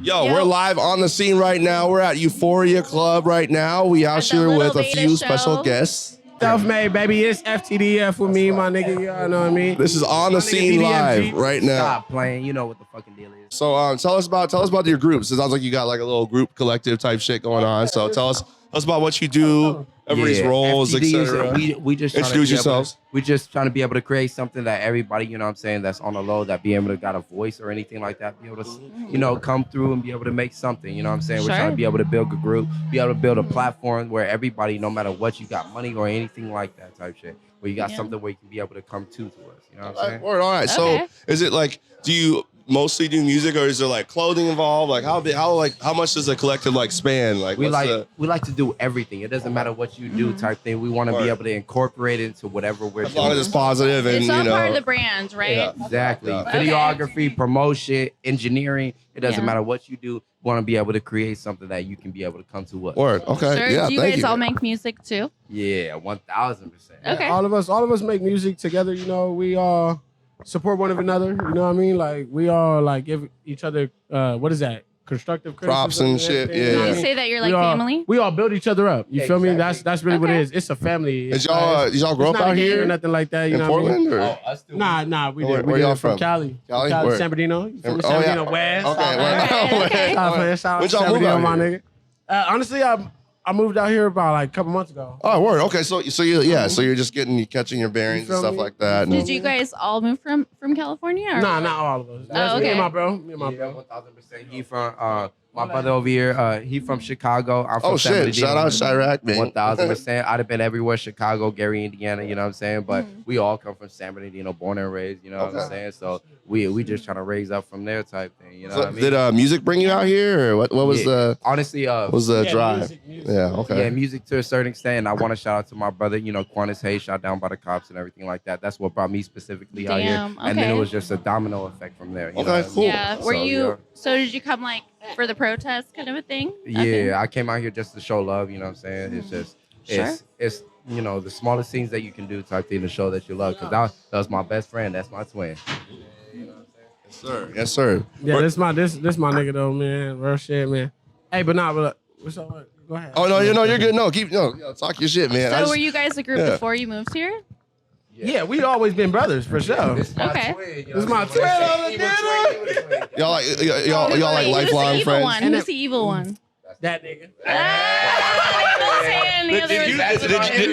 Yo, we're live on the scene right now. We're at Euphoria Club right now. We out here with a few special guests. S3lfmad3 Babiii, it's FTD with me, my nigga. You know what I mean? This is on the scene live right now. Stop playing. You know what the fucking deal is. So tell us about your groups. It sounds like you got like a little group collective type shit going on. So tell us about what you do, everybody's roles, etc. We just introduce yourselves. We just trying to be able to create something that everybody, you know what I'm saying, that's on the low, that be able to got a voice or anything like that, be able to, you know, come through and be able to make something, you know what I'm saying? We're trying to be able to build a group, be able to build a platform where everybody, no matter what, you got money or anything like that type shit, where you got something where you can be able to come to us, you know what I'm saying? All right. So is it like, do you mostly do music, or is there like clothing involved? Like how much does a collective like span? Like we like to do everything. It doesn't matter what you do type thing. We want to be able to incorporate it into whatever we're doing. As long as it's positive and it's all part of the brand, right? Yeah. Exactly. Videography, promotion, engineering. It doesn't matter what you do. We want to be able to create something that you can be able to come to us. Word. Okay. Sure. Yeah. Do you guys all make music too? Yeah, 1000%. Okay. All of us make music together. You know, we all support one another. You know what I mean? Like we all like give each other what is that? Constructive props and shit. Yeah. You know say that you're like family. We all build each other up. You feel me? That's really what it is. It's a family. Did y'all grow up out here or nothing like that? You in know Portland? What I Or? mean? Nah. Where y'all from? Cali. Cali? San Bernardino. You from San Bernardino West? Okay. Shout When out y'all San moved Bernardino, out my here? nigga. Honestly, I moved out here about like a couple months ago. Oh, word. Okay, so you're just catching your bearings and stuff like that. Did you guys all move from California? Or? Nah, not all of us. Oh, okay. Me and my bro. 1000%. He from my brother over here. He from Chicago. I'm from San shit! Shout out Chirac, man. 1000%. I'd have been everywhere. Chicago, Gary, Indiana. You know what I'm saying? But we all come from San Bernardino, born and raised. You know what I'm saying? So we just trying to raise up from there type thing. You know what I mean? Did music bring you out here, or what was the honestly was the drive? Music. Yeah. Okay. Yeah, music to a certain extent. And I want to shout out to my brother, you know, Quantus Hayes, shot down by the cops and everything like that. That's what brought me specifically out here. And then it was just a domino effect from there. You know cool. Yeah. Were you? So did you come like for the protest kind of a thing? Yeah, I came out here just to show love. You know what I'm saying? It's just it's you know the smallest things that you can do type thing to show that you love. Because that was my best friend. That's my twin. Yes, sir. Yes, sir. Yeah, this my nigga though, man. Real shit, man. Hey, but what's up? Go ahead. Oh no, you're good. No, talk your shit, man. So were you guys a group before you moved here? Yeah, we always been brothers for sure. Okay. This is my twin. Y'all like lifelong friends. Who's the evil one? That nigga.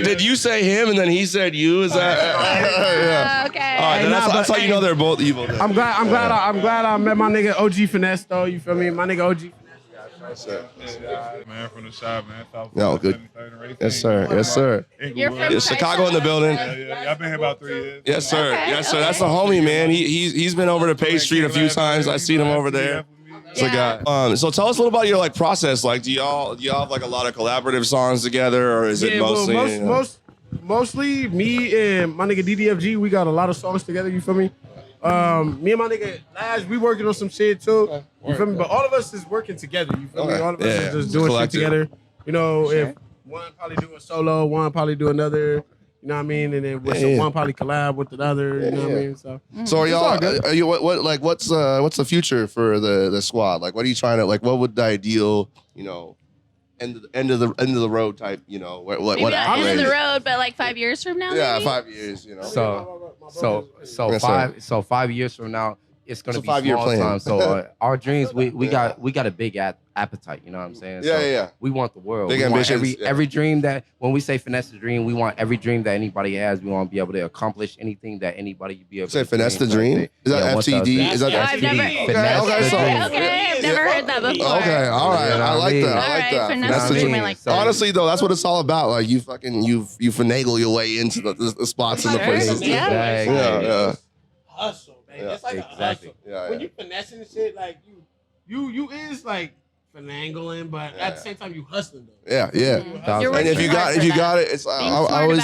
Did you say him and then he said you? Is that? Okay. All right, that's how you know they're both evil. Then. I'm glad I met my nigga OG Finesse though. You feel me? My nigga OG. Man, from the shop, man. No, good. Yes, sir. Yes, sir. You're from Chicago in the building. Yeah, I've been here about 3 years. Yes, sir. Yes, sir. That's the homie, man. He's been over to Page Street a few times. I've seen him over there. It's a guy. So tell us a little about your like process. Like, do y'all have like a lot of collaborative songs together, or is it mostly? Mostly me and my nigga DDFG. We got a lot of songs together. You feel me? Me and my nigga Laz, we working on some shit too. You feel me? But all of us is working together. You feel me? All of us is just doing shit together. You know, if one probably do a solo, one probably do another. You know what I mean? And then one probably collab with the other. You know what I mean? So are y'all? Are you what's the future for the squad? Like, what are you trying to like? What would the ideal end of the road type? You know, what end of the road, but like 5 years from now. Yeah, maybe? 5 years. You know. So 5 years from now, it's gonna be 5 year small plan. time. So our dreams, we got a big appetite. You know what I'm saying? Yeah. We want the world. Big we ambitions. Want every dream that when we say finesse the dream, we want every dream that anybody has. We want to be able to accomplish anything that anybody be able to. Say finesse the dream. Is that FTD? Is that I've never. FTD? I've never heard that before. Okay, all right. I like that. I like that. Finesse the dream. I like that. Honestly, though, that's what it's all about. Like you finagle your way into the spots and the places. Yeah. Hustle, man. Yeah. It's like a hustle. When you finessing the shit, like you is like finagling, but at the same time you hustling though. Yeah. And if you got it, it's I always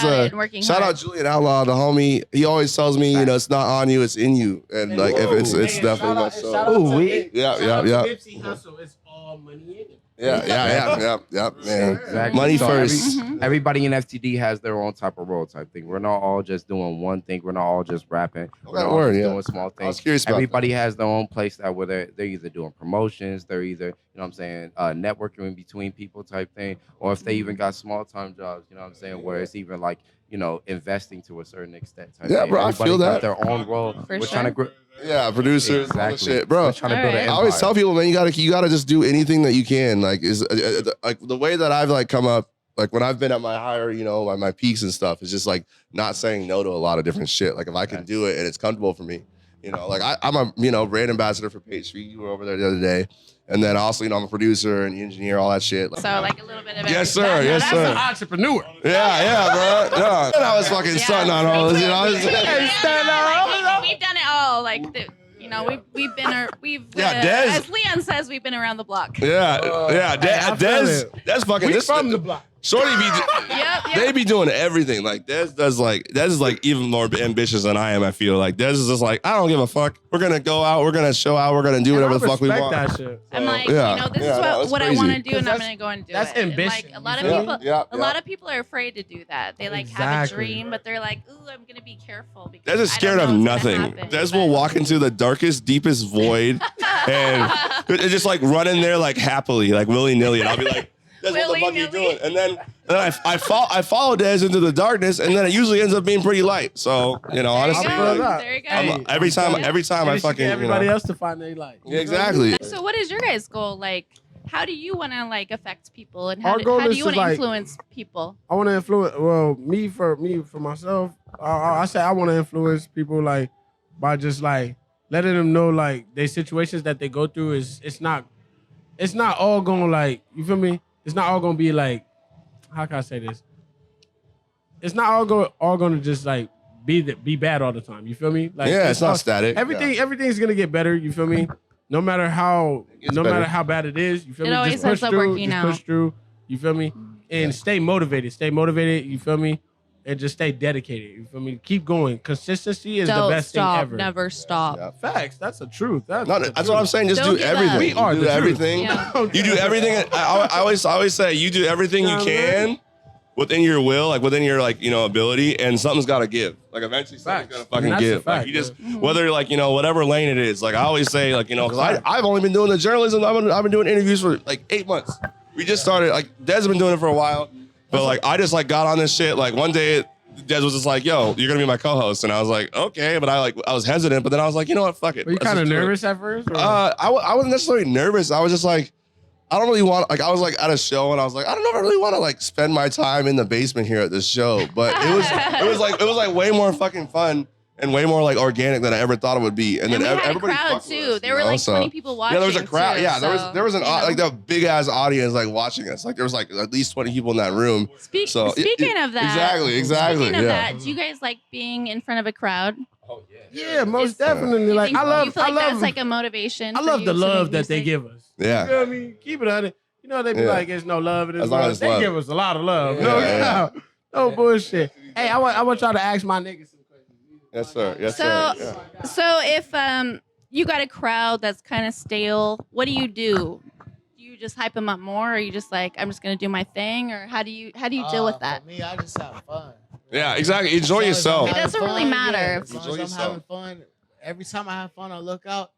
shout out Julian Outlaw, the homie. He always tells me, it's not on you, it's in you, and like if it's definitely much so. Ooh, Yeah. Nipsey Hussle, it's all money in it. Yeah, man. Exactly. Money So first. Everybody in FTD has their own type of role type thing. We're not all just doing one thing. We're not all just rapping. We're not all just doing small I things. was curious about Everybody has their own place that where they're either doing promotions, they're either, you know what I'm saying, networking in between people type thing, or if they even got small time jobs, you know what I'm saying, where it's even like, you know, investing to a certain extent type Yeah, thing. bro, I Everybody feel got that. their own role. For We're sure. trying to grow. Yeah, producers, all that Exactly. shit, bro. We're trying to build an I always empire. tell people, man, you gotta just do anything that you can. Like, is like the way that I've like come up, like when I've been at my higher, you know, my peaks and stuff, is just like not saying no to a lot of different shit. Like if I can do it and it's comfortable for me, you know, like I'm a, you know, brand ambassador for Page Street. You were over there the other day, and then also, you know, I'm a producer and engineer, all that shit. Like, So like a little bit of yes, sir, everything. yes, That's sir. an entrepreneur. Yeah, bro. Yeah. And I was fucking stunting on all this, you know. Like, we've done it all. Like, you know, we've been, Dez. as Leon says, we've been around the block. Yeah. I feel Des, it. that's fucking We this from the block. Shorty be Yep. they be doing everything. Like Des is like even more ambitious than I am. I feel like Des is just like, I don't give a fuck. We're gonna go out. We're gonna show out. We're gonna do whatever the fuck we want. That shit. I'm like, yeah. you know, this Yeah, is no, it's what I crazy. want to do, and I'm That's- gonna go and do that's it. And, ambition, like a lot you of feel people, me? Yeah, a lot of people are afraid to do that. They like have a Exactly. dream, but they're like, ooh, I'm gonna be careful because Des is I scared don't of know what's gonna nothing. happen. Des will walk into the darkest, deepest void and just like run in there like happily, like willy nilly, and I'll be like, Des, what the fuck are you Willy-nilly. doing? And then I follow Des into the darkness, and then it usually ends up being pretty light. So you know, There you honestly, go. like, There you go. Hey, every time I fucking everybody you know, else to find their light. Yeah, exactly. So what is your guys' goal? Like, how do you want to like affect people, and Our goal how do is you to, want to like- influence people? I want to influence. Well, me for myself, I say I want to influence people like by just like letting them know like their situations that they go through is it's not all gonna like, you feel me? It's not all gonna be like, how can I say this? It's not all gonna just like be bad all the time. You feel me? Like Yeah, it's not static. Everything's gonna get better. You feel me? No matter how gets better. matter how bad it is, you feel It me? always Just push ends up through. working Just out. push through. You feel me? And stay motivated. Stay motivated. You feel me? And just stay dedicated. You feel me? Keep going. Consistency is the Don't best stop. thing ever. Never stop. Yeah. Facts. That's the truth. That's That's what I'm saying. Just Don't do give up. everything. We are You do the truth. everything. Yeah. You do everything. I always say you do everything you Yeah, can within your will, like within your like, you know, ability, and something's got to give. Like eventually something's Facts. got to fucking That's a give. Like fact, you just yeah. whether like, you know, whatever lane it is. Like I always say, like, you know, because I've only been doing the journalism. I've been doing interviews for like 8 months. We just started. Like Des has been doing it for a while, but like I just like got on this shit. Like one day Des was just like, "Yo, you're gonna be my co-host," and I was like, "Okay," but I was hesitant, but then I was like, "You know what? Fuck it." Were you Let's kind of just do it. nervous at first? Or? I wasn't necessarily nervous. I was just like, I don't really want, like, I was like at a show and I was like, I don't know if I really want to like spend my time in the basement here at this show. But it was like way more fucking fun and way more like organic than I ever thought it would be. And then we had a everybody crowd fucked with too. us, There you were know? like So- 20 people watching. Yeah, there was a crowd. too, Yeah, so, there was an you know. like the big ass audience like watching us. Like there was like at least 20 people in that room. So Speaking of that, exactly. Speaking of Yeah. that, do you guys like being in front of a crowd? Oh yeah. Yeah, most definitely. You Like think- you feel like I that's love, like a motivation. I for love you the to love make that they music? give us. Yeah. You feel me? Keep it on it. You know, they be Yeah. like, it's no love. It is As long love. as They love. give us a lot of love. Yeah, No, yeah. no bullshit. Hey, I want y'all to ask my niggas some questions. Yes, sir. Yes, So, sir. Yeah. so if you got a crowd that's kind of stale, what do? Do you just hype them up more, or are you just like, I'm just gonna do my thing, or how do you deal with that? For me, I just have fun. Yeah, exactly. Enjoy As long yourself. as I'm It doesn't having really fun, matter. Yeah, as long Enjoy as I'm yourself. having fun, every time I have fun, I look out.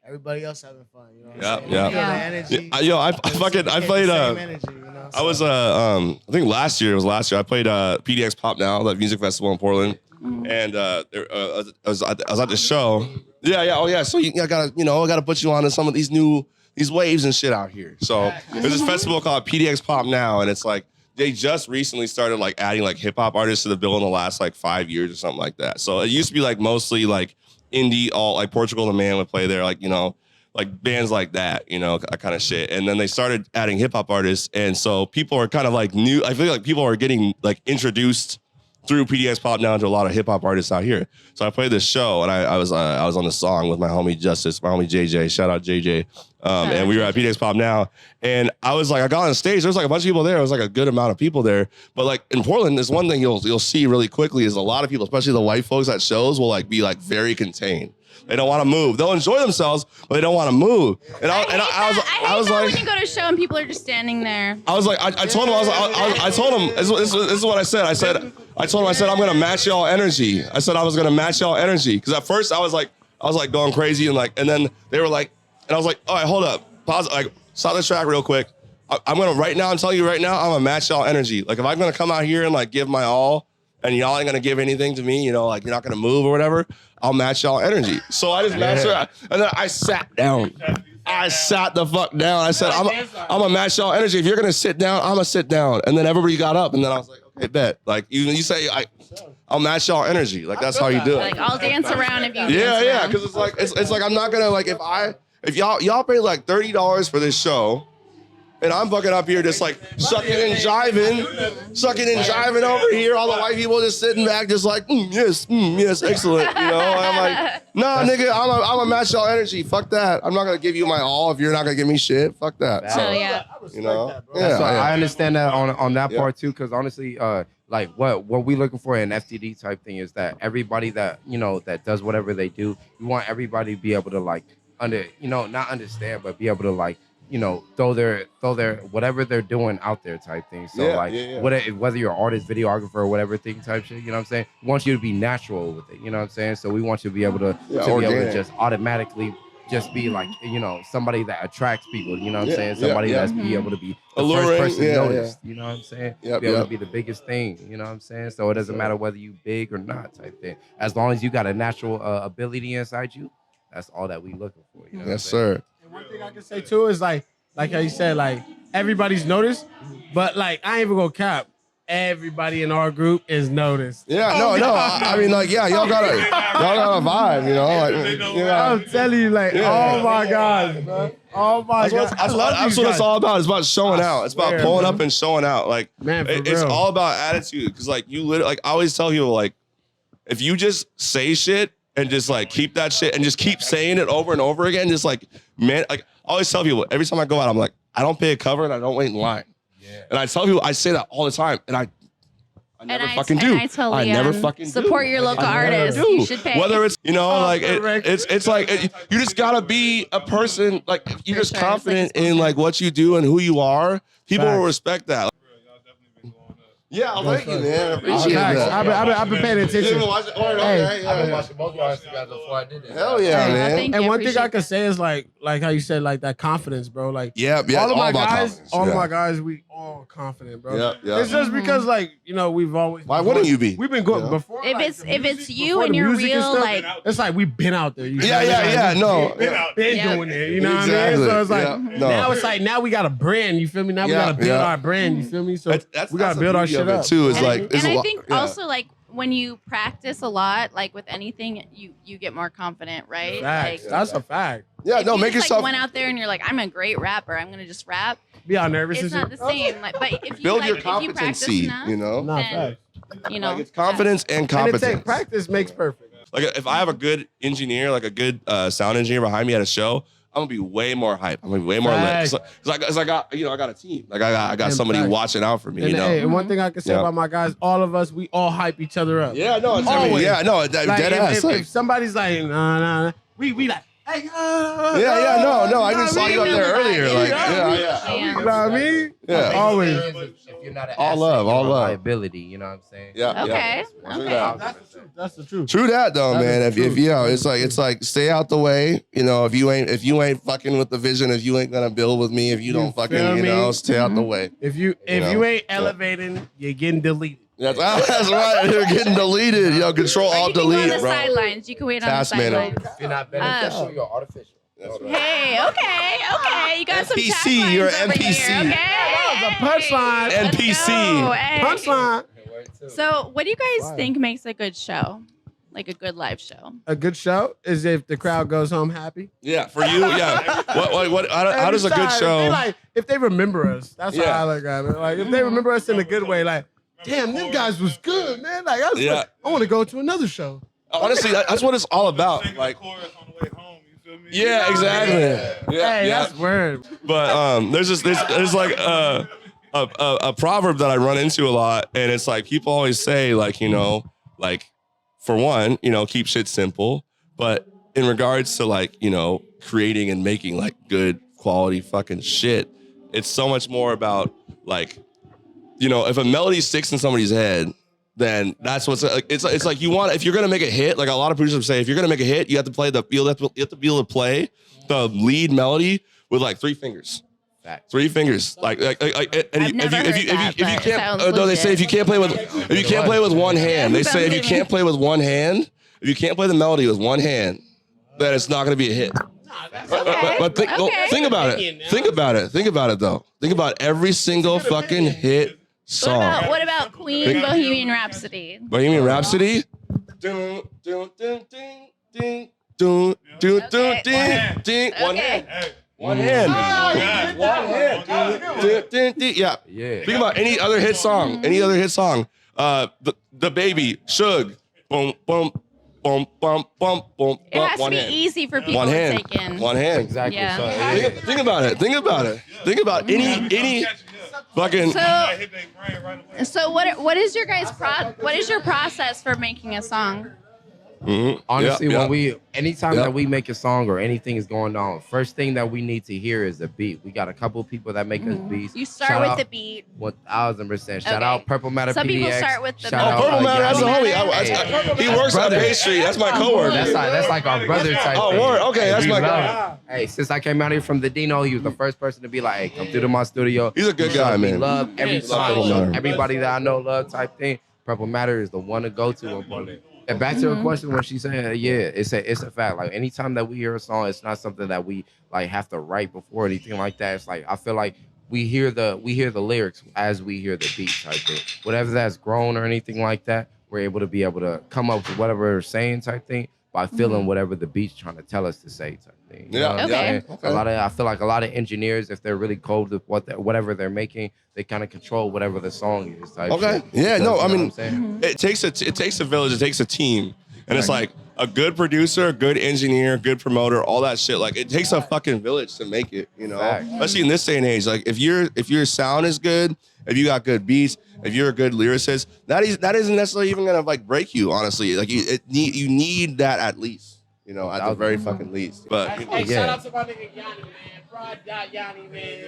Everybody else having fun. You know what Yeah, I'm saying? yeah. I feel Yeah. the energy. I It's played the same energy, you know? I was I think last year I played PDX Pop Now, that music festival in Portland, and I was at the show. Yeah, oh yeah. So I gotta put you on to some of these waves and shit out here. So there's this festival called PDX Pop Now, and it's like they just recently started like adding like hip hop artists to the bill in the last like 5 years or something like that. So it used to be like mostly like indie, all like Portugal the Man would play there, like, you know, like bands like that, you know, kind of shit. And then they started adding hip hop artists. And so people are kind of like new. I feel like people are getting like introduced through PDX Pop Now to a lot of hip hop artists out here. So I played this show and I was on the song with my homie Justice, my homie JJ, shout out JJ. And we were at PDX Pop Now. And I was like, I got on stage, there was like a bunch of people there. It was like a good amount of people there. But like in Portland, there's one thing you'll see really quickly is a lot of people, especially the white folks at shows, will like be like very contained. They don't want to move. They'll enjoy themselves, but they don't want to move. And I was that like, when you go to a show and people are just standing there. I was like, I told him, I told him, this is what I said. I told him, I'm gonna match y'all energy. I said I was gonna match y'all energy because at first I was like going crazy and then they were like, and I was like, all right, hold up, pause, like stop the track real quick. I'm telling you right now, I'm gonna match y'all energy. Like if I'm gonna come out here and like give my all, and y'all ain't gonna give anything to me, like you're not gonna move or whatever, I'll match y'all energy. So I just matched her, and then I sat down. I sat the fuck down. I said, I'm gonna match y'all energy. If you're gonna sit down, I'm gonna sit down. And then everybody got up, and then I was like, okay, bet. Like you say, I'll match y'all energy. Like that's how you do it. Like I'll dance around if you. Yeah, because it's like I'm not gonna like if y'all pay like $30 for this show. And I'm fucking up here just like sucking and jiving over here. All the white people just sitting back just like, yes, excellent. I'm like, nah, nigga, I'm a match y'all energy. Fuck that. I'm not going to give you my all if you're not going to give me shit. Fuck that. So, yeah. I understand that on that part too, because honestly, like what we looking for in FTD type thing is that everybody that, that does whatever they do, we want everybody to be able to like not understand, but be able to like, throw their whatever they're doing out there type thing. So whether you're an artist, videographer, or whatever thing type shit, you know what I'm saying? We want you to be natural with it, you know what I'm saying? So we want you to be able to be able to just automatically just be like, somebody that attracts people, you know what I'm saying? Somebody that's be able to be the alluring, first person noticed, you know what I'm saying? Be able to be the biggest thing, you know what I'm saying? So it doesn't matter whether you big or not type thing. As long as you got a natural ability inside you, that's all that we looking for. You know yes, sir. One thing I can say too is like how you said, like everybody's noticed, but like I ain't even gonna cap. Everybody in our group is noticed. Yeah, I mean, like, y'all got a vibe, like, I'm telling you, like, oh my God, bro. Oh my God. That's what it's all about. It's about showing out. It's about pulling up and showing out. Like, man, it's all about attitude. Because, like, you literally, like, I always tell people, like, if you just say shit and just like keep that shit and just keep saying it over and over again, just like, man, like, I always tell people every time I go out, I'm like, I don't pay a cover and I don't wait in line. Yeah. And I tell people, I say that all the time, and I never fucking do. I never fucking support your local artists. You should pay. Whether it's it's like you just gotta be a person, like you're just confident in like what you do and who you are. People will respect that. Yeah, thank you, man. I appreciate that. I've been paying attention. I've been watching both of y'all guys before I did that. Hell yeah, man. And one thing I can say is like how you said, like that confidence, bro. Like all of my guys, we all confident, bro. Yeah. It's just because like we've always. Why wouldn't you be? We've been going before. If it's you and you're real, like it's like we've been out there. Been doing it. You know what I mean? So it's like now it's like now we got a brand. You feel me? Now we gotta build our brand. You feel me? So we gotta build our shit up too. Is like, and I think also like when you practice a lot, like with anything, you get more confident, right? Facts. Like, That's a fact. Yeah, if no, you make just, yourself like, went out there and you're like, I'm a great rapper. I'm gonna just rap. Be all nervous. It's not the same. Like, but if you build your if you practice competency, enough, Facts. Like it's confidence and competence. And practice makes perfect. Like if I have a good engineer, like a good sound engineer behind me at a show, I'm gonna be way more hype. I'm gonna be way more lit. Cause I got a team. Like I got somebody watching out for me. And one thing I can say about my guys, all of us, we all hype each other up. Yeah, no, dead ass. If somebody's like, nah, we like, hey, no, I just saw you up there earlier. Like, you know what I mean? Yeah, always. If you're not an all love, liability, you know what I'm saying? Yeah. Okay. That's the truth. True that though, man. If it's like stay out the way. If you ain't fucking with the vision, if you ain't gonna build with me, if you don't fucking stay out the way. If you ain't elevating, you're getting deleted. That's right. You're getting deleted. Control alt delete, on the bro. Sidelines. You can wait on the sidelines. If you're not beneficial, you're artificial. Hey, okay. You got some NPC, taglines you're over NPC. here, okay? That was a punchline. NPC. Punchline. So, what do you guys think makes a good show? Like a good live show? A good show is if the crowd goes home happy. Yeah, for you, yeah. How does a good show? If they remember us, that's how I look at it. Like if they remember us in a good way, like, damn, them guys was good, man. Like I want to go to another show. Honestly, that's what it's all about. Like, yeah, exactly. Yeah, that's word. But there's like a proverb that I run into a lot, and it's like people always say like like for one, keep shit simple, but in regards to like, you know, creating and making like good quality fucking shit, it's so much more about like, you know, if a melody sticks in somebody's head, then that's what's like. It's like you want, if you're gonna make a hit, like a lot of producers say, if you're gonna make a hit, you have to play you have to be able to play the lead melody with like 3 fingers. 3 fingers, and if you can't, no, they say if you can't play with one hand, they say if you can't play with one hand, if you can't play the melody with one hand, then it's not gonna be a hit. But think about it. Think about it though. Think about every single fucking hit song. What about Queen Bohemian Rhapsody? Bohemian Rhapsody? Ding, ding, ding, ding, ding, ding, ding, ding, ding. One hand. One hand. One hand. Yeah. Think about any other hit song. The Baby, Suge. Boom, boom, boom, boom, boom, boom. It has to be easy for people to take in. One hand. Exactly. Yeah. Think about it. Think about any fucking. So what is your guys' what is your process for making a song? Mm-hmm. Honestly, when anytime that we make a song or anything is going on, first thing that we need to hear is the beat. We got a couple people that make us beats. You start with the beat. 1000%. Shout out Purple Matter PDX. Some people start with the Purple Matter, that's a homie. He works on Bay Street. That's my coworker. That's like our brother type. Oh, word. Okay, that's my guy. Hey, since I came out here from the Dino, he was the first person to be like, hey, come through to my studio. He's a good guy, man. We love every song. Everybody that I know love type thing. Purple Matter is the one to go to. And back to her question when she said, yeah, it's a fact. Like anytime that we hear a song, it's not something that we like have to write before or anything like that. It's like I feel like we hear the lyrics as we hear the beat type thing. Whatever that's grown or anything like that, we're able to come up with whatever they're saying type thing by feeling whatever the beat's trying to tell us to say type thing. You know what I'm saying? I feel like a lot of engineers, if they're really cold with whatever they're making, they kind of control whatever the song is type shit. Yeah, no, I mean, mm-hmm. it takes a village, it takes a team. And it's like a good producer, a good engineer, good promoter, all that shit. Like it takes a fucking village to make it, you know? Especially in this day and age. Like if your sound is good, if you got good beats, if you're a good lyricist, that isn't necessarily even gonna like break you, honestly. Like you need that at least, you know, at the very fucking least. But hey, shout out to my nigga Yanni, man. Yanni, man.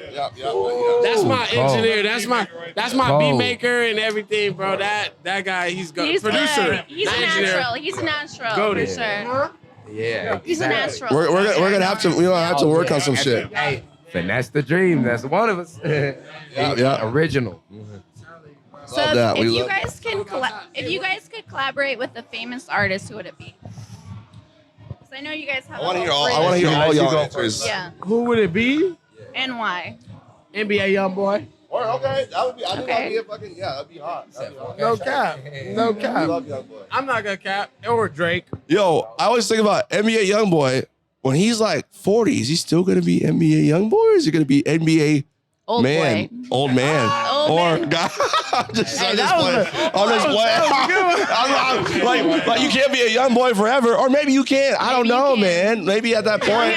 That's my engineer. That's my beat maker and everything, bro. That guy, he's good. Producer. Good. He's a natural. He's a natural for sure. Yeah, he's a natural. We're gonna have to work on some shit. Hey, Finesse the Dream. That's one of us. Original. So if you guys could collaborate with a famous artist, who would it be? Because I know you guys have. I want to hear all y'all answers. Yeah. Who would it be? And why? NBA YoungBoy. Okay, that would be. I think that'd be a fucking that'd be hot. No cap. No cap. I love YoungBoy. I'm not gonna cap. Or Drake. Yo, I always think about NBA YoungBoy. When he's like 40, is he still gonna be NBA YoungBoy, or is he gonna be NBA old man? Boy. Old man. God, I'm just playing. Like you can't be a young boy forever, or maybe you can. I don't know, man. Maybe at that point,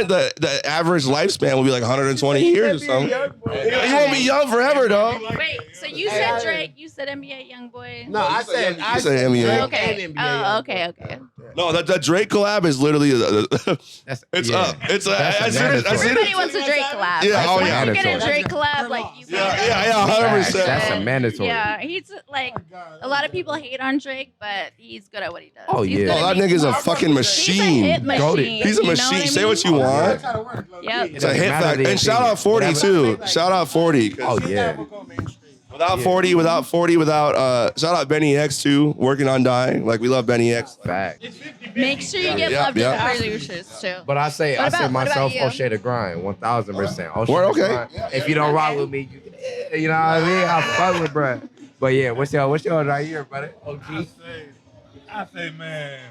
the average lifespan will be like 120 years or something. You won't be young forever, though. Wait, so you said Drake, you said NBA YoungBoy. No, I said NBA. Okay. Oh, okay. No, the Drake collab is literally Everybody wants a Drake collab. Yeah, like, once you get a Drake collab, like you. Yeah, 100%. That's a mandatory. Yeah, he's like a lot lot of people hate on Drake, but he's good at what he does. Oh, he's yeah. Oh, that nigga's a fucking machine. He's a hit machine. He's a machine. Say what you want. Yep. It's a hit fact. And shout out 40 too. Shout out 40. Oh, yeah. Without 40, shout out Benny X too, working on dying. Like, we love Benny X. Fact. Make sure you give love to the producers too. But I say myself, O'Shea the Grind, 1000%. Okay. If you don't rock with me, you know what I mean? I fuck with bruh. But yeah, what's your right here, brother? OG? I say, man,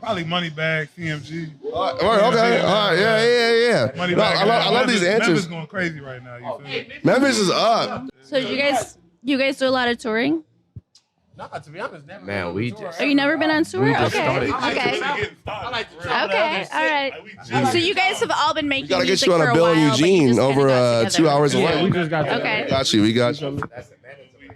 probably Moneybag, CMG. Okay. All right. Yeah. Moneybag. I love these answers. Memphis going crazy right now. You feel me? Memphis is up. So you guys do a lot of touring? No, to be honest, never. Man, we just. Oh, you never been on tour? We just Okay. started. Okay. I like to Okay. All right. So you guys have all been making We gotta get music you on for a bill in while, but you Eugene just kinda over got together. 2 hours away. We just got Okay. We got you. That's a mandatory.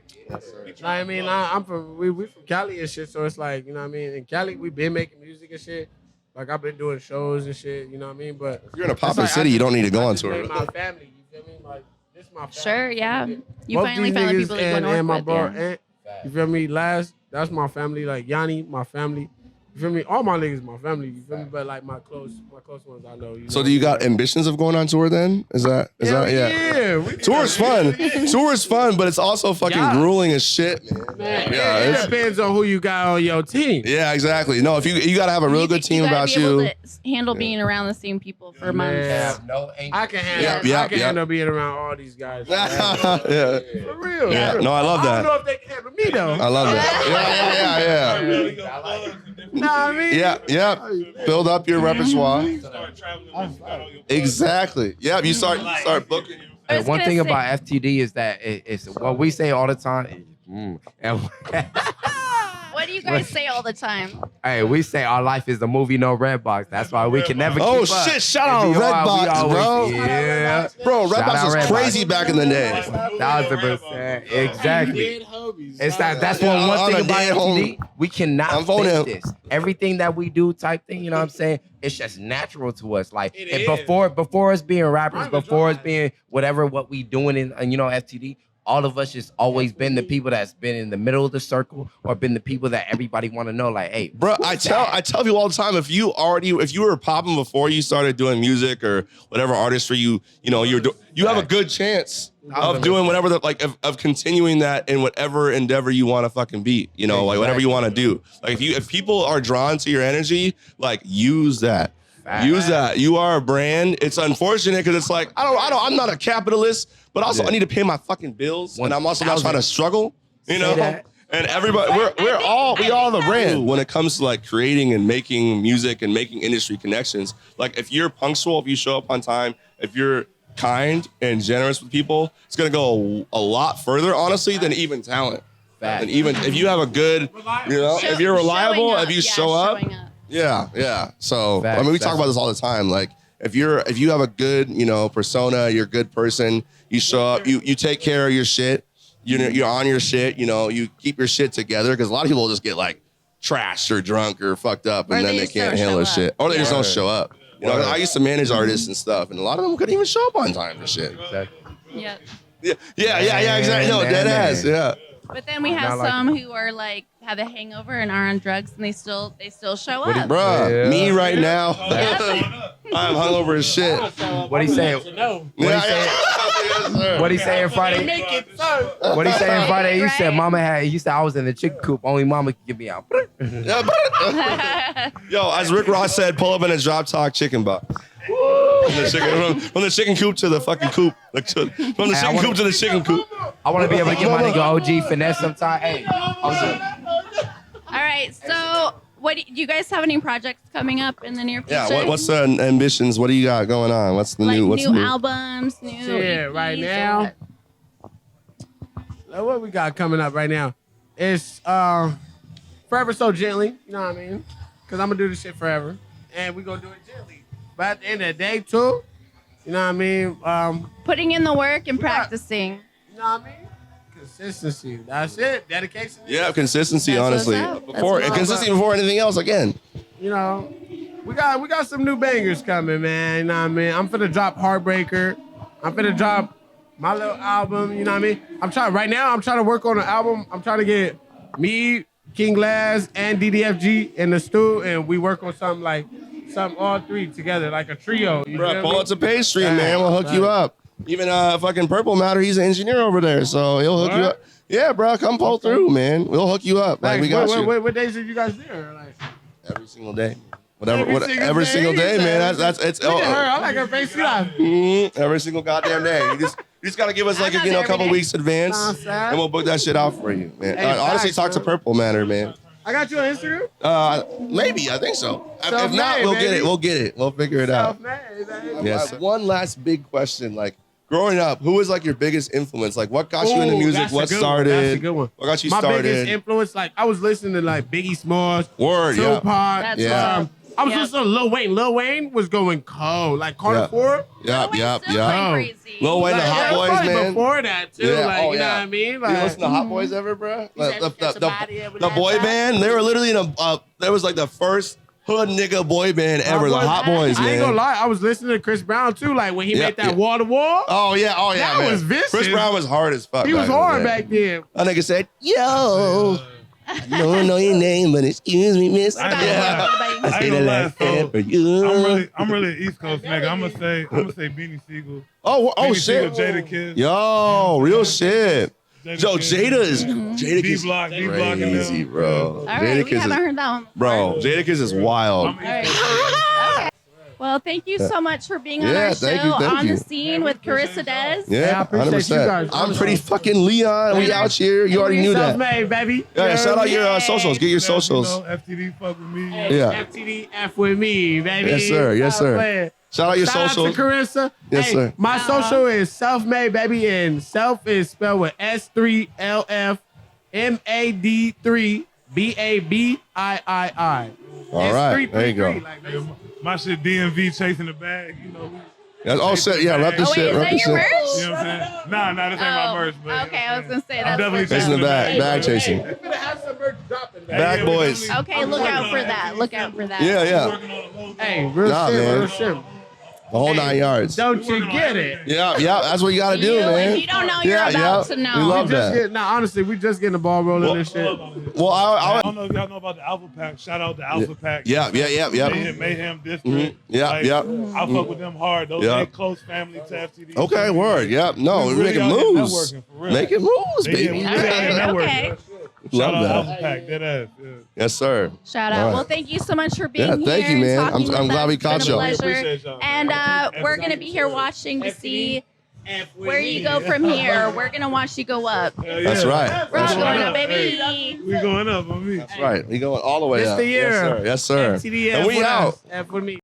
I mean, I'm from we from Cali and shit, so it's like, you know what I mean. In Cali, we been making music and shit. Like I've been doing shows and shit, you know what I mean. But If you're in a poppin' city, you don't need to go on tour. My family, you feel me? Like this is my family. Sure, yeah. You Both finally these found the niggas people that you and my work bro with. Yeah. Ant, you feel me? That's my family. Like Yanni, my family. You feel me? All my niggas, my family. You feel me? But like my close ones, I know. So do you got ambitions of going on tour then? Is that Yeah. Tour is fun. Tour is fun, but it's also fucking grueling as shit, man. Yeah, it depends on who you got on your team. Yeah, exactly. No, if you gotta have a real good team about you. you. Gotta be able to handle being around the same people for months. I can handle being around all these guys. Yeah. For real. Yeah. No, I love I that. don't know if they can handle me though. I love that. Yeah. Know what I mean? Yeah. Build up your repertoire. Exactly. Yeah. You start booking. And one thing about FTD is that it's what we say all the time. And What do you guys say all the time? hey, we say our life is a movie, no red box. That's why we can never. Oh keep up. shit! Shout out And we Redbox, bro. always- Yeah, Bro, Shout Redbox out was Redbox. crazy back in the day. 1000%. Exactly. It's that's Yeah, one on thing a about dead FTD. We cannot I'm voting fake this. Everything that we do, type thing. You know what I'm saying? It's just natural to us. Like It and is. before us being rappers, before us being whatever what we doing in FTD. All of us just always been the people that's been in the middle of the circle or been the people that everybody want to know. Like, hey, Bro, I tell people all the time, if you were popping before you started doing music or whatever artistry you have a good chance of doing whatever of continuing that in whatever endeavor you want to fucking be, like whatever you want to do. Like if people are drawn to your energy, like use that. Use that. You are a brand. It's unfortunate because it's like I'm not a capitalist, but also I need to pay my fucking bills, and I'm also not trying to struggle, that. And everybody, we all the brand when it comes to like creating and making music and making industry connections. Like if you're punctual, if you show up on time, if you're kind and generous with people, it's gonna go a lot further, honestly, than even talent. And even if you have a good, if you're reliable, if you show up. Yeah. So Facts, we talk about this all the time. Like if you have a good, persona, you're a good person, you show up, you take care of your shit, you're on your shit, you keep your shit together. Because a lot of people just get like trashed or drunk or fucked up, and then they can't handle their shit, or they just don't show up. I used to manage artists and stuff, and a lot of them couldn't even show up on time for shit. Yeah. Yeah, exactly. No, dead ass. Yeah. But then we have some who are like have a hangover and are on drugs and they still show up. Bruh, me right now, Yeah. I'm hungover as shit. What he say? What he saying Friday? What he saying Friday? You said Right. you said I was in the chicken coop. Only mama could get me out. Yo, as Rick Ross said, pull up in a drop top chicken box. From the chicken coop to the fucking coop. From the chicken coop to the chicken coop. I want to be able to get my nigga OG Finesse sometime. Hey, All right. So, do you guys have any projects coming up in the near future? Yeah, what's the ambitions? What do you got going on? What's the new? What's new new albums, new Yeah, EPs, right or now. what? Like, what we got coming up right now? It's Forever So Gently, you know what I mean? Because I'm going to do this shit forever. And we going to do it gently. But at the end of the day, too, you know what I mean? Putting in the work and practicing. You know what I mean? Consistency. That's it. Dedication. Yeah, consistency. That's Honestly, what's up. That's before what's up. consistency before anything else. Again, You know, we got some new bangers coming, man. You know what I mean? I'm finna drop Heartbreaker. I'm finna drop my little album. You know what I mean? I'm trying to work on an album. I'm trying to get me, King Glass, and DDFG in the stew, and we work on something all three together, like a trio. You bro, feel pull me? up to Pastry, man. We'll hook you up. Even fucking Purple Matter, he's an engineer over there, so he'll hook you up. Yeah, bro, come pull through, man. We'll hook you up. Like, we got you. What days are you guys there? Like, Every single day. Every single day, man. That's it's. look at her. I like her face. Every single goddamn day. You just gotta give us like I'm not there a couple every day. weeks advance, and we'll book that shit out for you, man. Hey, Honestly, facts, talk to man. Purple Matter, man. I got you on Instagram. Maybe I think so. If Self-made, not, we'll get baby. it. We'll get it. We'll figure it out. Self-made. Yes. One last big question, like. Growing up, who was like your biggest influence? Like, what got you into music? That's a What good started? One. That's a good one. What got you My started? biggest influence, like I was listening to like Biggie Smalls, Word, Tupac. yeah. I was listening to Lil Wayne. Lil Wayne was going cold. Like Carter Yeah. 4. Yep, yep, Still yep. going crazy. Lil Wayne, the Like, Hot that was Boys, probably man. before that, too. Yeah, Like, oh, you know yeah. what I mean? You Like, listen to Hot Boys ever, bro? said, The boy band, they were literally in a, that was like the first hood nigga boy band ever, the Hot Boys, I ain't gonna man. lie. I was listening to Chris Brown, too. Like, when he Yeah, made that yeah. wall to wall. Oh, yeah, That man. was vicious. Chris Brown was hard as fuck. He was back in the hard day. back then. That nigga said, yo, no know your name, but excuse me, miss. I ain't Yeah. gonna lie. I I say ain't the gonna last lie, so stand for you. I'm really an East Coast nigga. I'm gonna say Beanie Siegel. Oh, Beanie shit. Siegel, Jada Kiss. Yo, real shit. Yo, Kiss. Jada D Kiss Block, D Block, and crazy, them. bro. All right, we haven't heard that one. Bro, Jadakiss is wild. I'm All right. Well, thank you so much for being on Yeah, our thank show, you, thank on you. the scene with Carissa Des. Yeah, I appreciate you 100%. guys. I'm pretty fucking Leon. We out here. You already knew that. Self-made, baby. Yeah, shout out your Yay. socials. Get your You know, socials. FTD fuck with me. Yeah. FTD F with me, baby. Yes, sir. Yes, Stop sir. playing. Shout out your Shout out socials. to Carissa. Yes, Hey, sir. My social is self-made, baby, and self is spelled with S3lfmad3 Babiii. All right. There you go. Yeah, my shit DMV chasing the bag. You know. That's all set. Yeah, rep this Oh, wait, shit. is Rep that this your shit. merch? You know what I'm saying? Nah, this ain't my merch, but Okay, I was going to say I'm that's definitely what's Chasing up. the bag chasing. We're gonna have some merch dropping. Bag boys. Okay, look out for that. Look out for that. Yeah, yeah. Hey, real Nah, shit, man. real shit. The whole 9 yards. Don't you get it? Yeah, yeah. That's what you got to do, You, man. if you don't know, you're Yeah, about yeah. to know. We love that. Nah, honestly, we just getting the ball rolling and shit. Well, I don't know if y'all know about the Alpha Pack. Shout out the Alpha Pack. yeah. Mayhem District. Mhm. Yeah, Like, yeah. I fuck with them hard. Those Yeah. they close family to FTD. Okay, word. Yep. No, We we're really making out here moves. networking, for real. Making moves, They- baby. we All really out right, here networking. okay. Love Shout out that. Alpha Pack. Dead ass. Yeah. Yes, sir. Shout All out. right. Well, thank you so much for being Yeah, here. thank you, and man. talking I'm with glad us. we It's been caught a y'all. pleasure. Appreciate y'all. And we're going to be here watching to see where you go from here. We're going to watch you go up. Hell That's yeah. right. We're all That's going right. up, baby. We going up on me. That's right. We going all the way This up. the year. Yes, sir. Yes, sir. FTD And we with out. us. F with me.